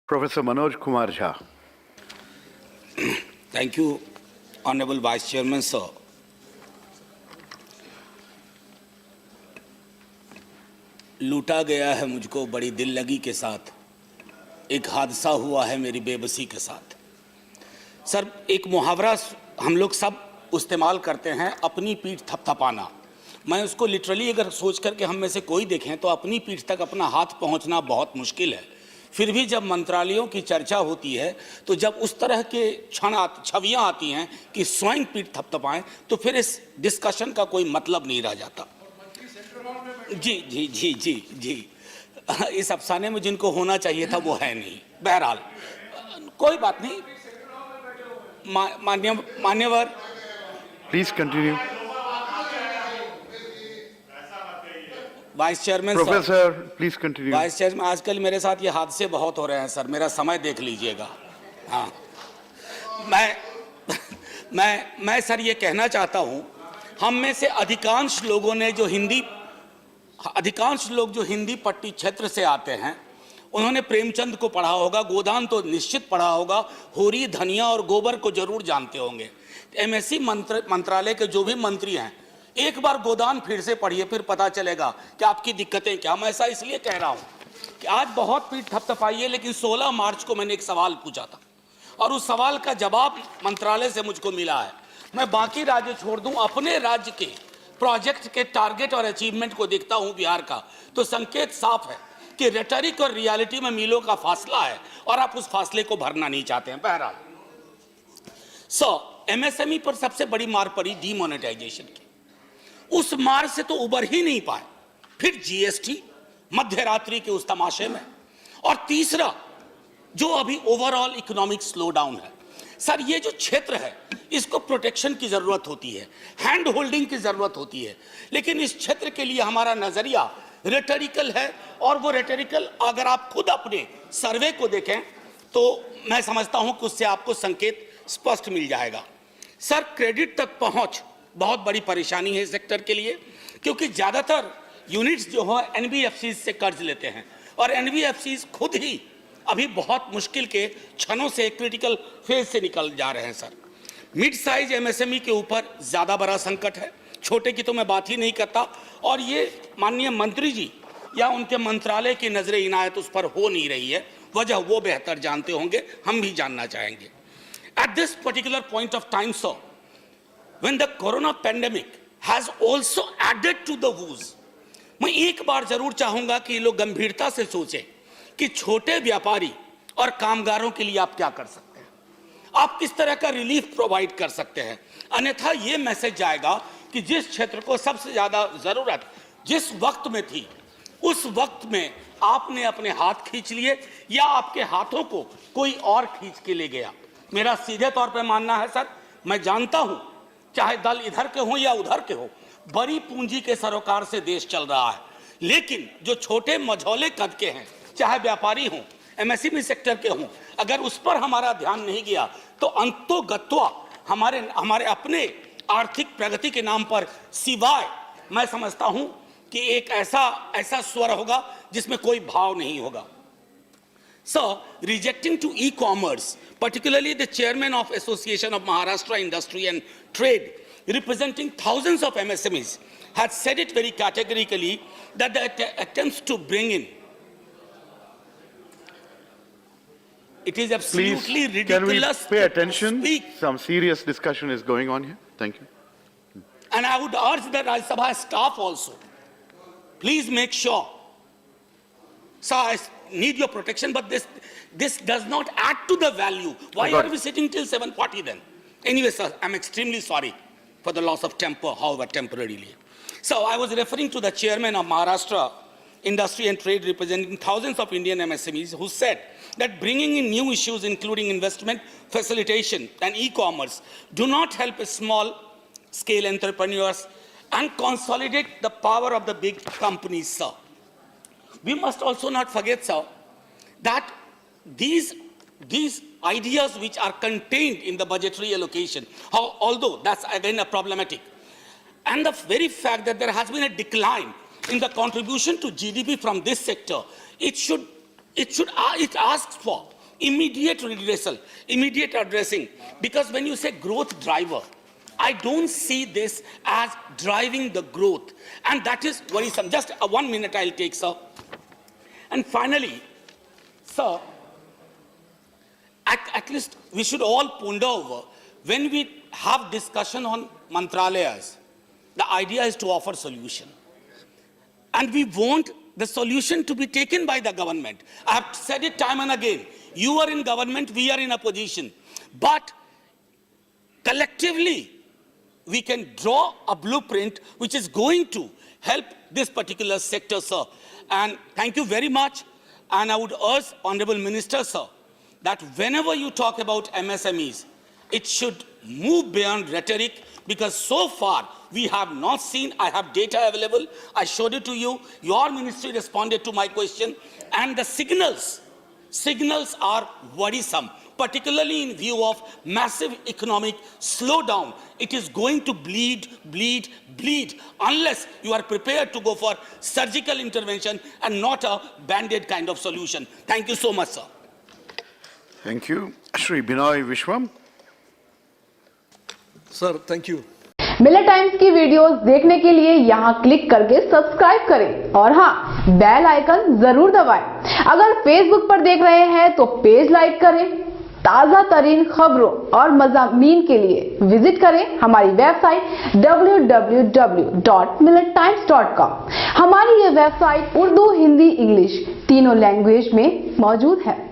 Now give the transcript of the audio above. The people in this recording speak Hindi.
Professor Manoj Kumar Jha. Thank you, Honorable Vice Chairman, sir. लूटा गया है मुझको बड़ी दिल लगी के साथ, एक हादसा हुआ है मेरी बेबसी के साथ। सर, एक मुहावरा हम लोग सब इस्तेमाल करते हैं, अपनी पीठ थपथपाना। मैं उसको लिटरली अगर सोच करके हम में से कोई देखें तो अपनी पीठ तक अपना हाथ पहुंचना बहुत मुश्किल है। फिर भी जब मंत्रालयों की चर्चा होती है तो जब उस तरह के छवियां आती हैं कि स्वयं पीठ थपथपाएं तो फिर इस डिस्कशन का कोई मतलब नहीं रह जाता। जी जी जी जी जी इस अफसाने में जिनको होना चाहिए था वो है नहीं। बहरहाल कोई बात नहीं। मान्यवर Please continue. Vice chairman Professor, please continue. Vice chairman, आजकल मेरे साथ ये हादसे बहुत हो रहे हैं सर, मेरा समय देख लीजिएगा। हाँ, मैं सर ये कहना चाहता हूँ, हम में से अधिकांश लोग जो हिंदी पट्टी क्षेत्र से आते हैं उन्होंने प्रेमचंद को पढ़ा होगा, गोदान तो निश्चित पढ़ा होगा, होरी, धनिया और गोबर को जरूर जानते होंगे। एमएससी मंत्रालय के जो भी मंत्री हैं, एक बार गोदान फिर से पढ़िए, फिर पता चलेगा कि आपकी दिक्कतें क्या। मैं ऐसा इसलिए कह रहा हूं कि आज बहुत पीठ थपथपाई है, लेकिन 16 मार्च को मैंने एक सवाल पूछा था और उस सवाल का जवाब मंत्रालय से मुझको मिला है। मैं बाकी राज्य छोड़ दूं, अपने राज्य के प्रोजेक्ट के टारगेट और अचीवमेंट को देखता हूं बिहार का, तो संकेत साफ है कि रेटरिक और रियलिटी में मीलों का फासला है और आप उस फासले को भरना नहीं चाहते हैं। बहरहाल एमएसएमई पर सबसे बड़ी मार पड़ी डीमोनेटाइजेशन की। उस मार से तो उबर ही नहीं पाए, फिर जीएसटी मध्य रात्रि के उस तमाशे में, और तीसरा जो अभी ओवरऑल इकोनॉमिक स्लोडाउन है। सर, ये जो क्षेत्र है इसको प्रोटेक्शन की जरूरत होती है, हैंड होल्डिंग की जरूरत होती है, लेकिन इस क्षेत्र के लिए हमारा नजरिया रेटरिकल है। और वो रेटरिकल अगर आप खुद अपने सर्वे को देखें तो मैं समझता हूं कि उससे आपको संकेत स्पष्ट मिल जाएगा। सर, क्रेडिट तक पहुंच बहुत बड़ी परेशानी है इस सेक्टर के लिए, क्योंकि ज्यादातर यूनिट्स जो है एनबीएफसी से कर्ज लेते हैं और एनबीएफसी खुद ही अभी बहुत मुश्किल के क्षणों से क्रिटिकल फेज से निकल जा रहे हैं। सर, मिड साइज एमएसएमई के ऊपर ज्यादा बड़ा संकट है, छोटे की तो मैं बात ही नहीं करता, और ये माननीय मंत्री जी या उनके मंत्रालय की नजर इनायत उस पर हो नहीं रही है। वजह वो बेहतर जानते होंगे, हम भी जानना चाहेंगे। At this particular point of time sir, when the corona pandemic has also added to the woes, मैं एक बार जरूर चाहूंगा कि ये लोग गंभीरता से सोचें कि छोटे व्यापारी और कामगारों के लिए आप क्या कर सकते हैं, आप किस तरह का रिलीफ प्रोवाइड कर सकते हैं। अन्यथा ये मैसेज जाएगा कि जिस क्षेत्र को सबसे ज्यादा जरूरत जिस वक्त में थी, उस वक्त में आपने अपने हाथ खींच लिए या आपके हाथों को कोई और खींच के ले गया। मेरा सीधे तौर पर मानना है सर, मैं जानता हूं चाहे दल इधर के हो या उधर के हो, बड़ी पूंजी के सरोकार से देश चल रहा है, लेकिन जो छोटे मझौले कद के हैं, चाहे व्यापारी हों, एमएसएमई सेक्टर के हों, अगर उस पर हमारा ध्यान नहीं गया तो अंतोगत्वा हमारे अपने आर्थिक प्रगति के नाम पर सिवाय मैं समझता हूं कि एक ऐसा स्वर होगा जिसमें कोई भाव नहीं होगा। So, rejecting to e-commerce, particularly the chairman of Association of Maharashtra Industry and Trade, representing thousands of MSMEs, has said it very categorically that the attempts to bring in, it is absolutely Please, ridiculous. Can we pay attention? Some serious discussion is going on here. Thank you. And I would urge the Rajya Sabha staff also, please make sure. So I need your protection, but this does not add to the value. Why are we sitting till 7:40 then? Anyway, sir, I'm extremely sorry for the loss of temper, however temporarily. So I was referring to the chairman of Maharashtra Industry and Trade, representing thousands of Indian MSMEs, who said that bringing in new issues including investment facilitation and e-commerce do not help small scale entrepreneurs and consolidate the power of the big companies, sir. We must also not forget, sir, that these ideas which are contained in the budgetary allocation, although that's again a problematic, and the very fact that there has been a decline in the contribution to GDP from this sector, it asks for immediate redressal, immediate addressing. Because when you say growth driver, I don't see this as driving the growth. And that is worrisome. Just 1 minute I'll take, sir. And finally, sir, at least we should all ponder over, when we have discussion on mantralayas, the idea is to offer solution. And we want the solution to be taken by the government. I have said it time and again. You are in government, we are in opposition. But collectively, we can draw a blueprint which is going to help this particular sector, sir. And thank you very much. And I would urge Honorable Minister, sir, that whenever you talk about MSMEs, it should move beyond rhetoric, because so far we have not seen. I have data available. I showed it to you. Your ministry responded to my question. And the signals are worrisome, particularly in view of massive economic slowdown. It is going to bleed unless you are prepared to go for surgical intervention and not a band-aid kind of solution. Thank you so much, sir. Thank you. Shri Binoy Vishwam. Sir thank you. Miller times की वीडियोस देखने के लिए यहां क्लिक करके सब्सक्राइब करें और हाँ, बेल आइकन जरूर दबाएं। अगर फेसबुक पर देख रहे हैं तो पेज लाइक करें। ताजा तरीन खबरों और मज़ामीन के लिए विजिट करें हमारी वेबसाइट www.millertimes.com। हमारी ये वेबसाइट उर्दू, हिंदी, इंग्लिश तीनों लैंग्वेज में मौजूद है।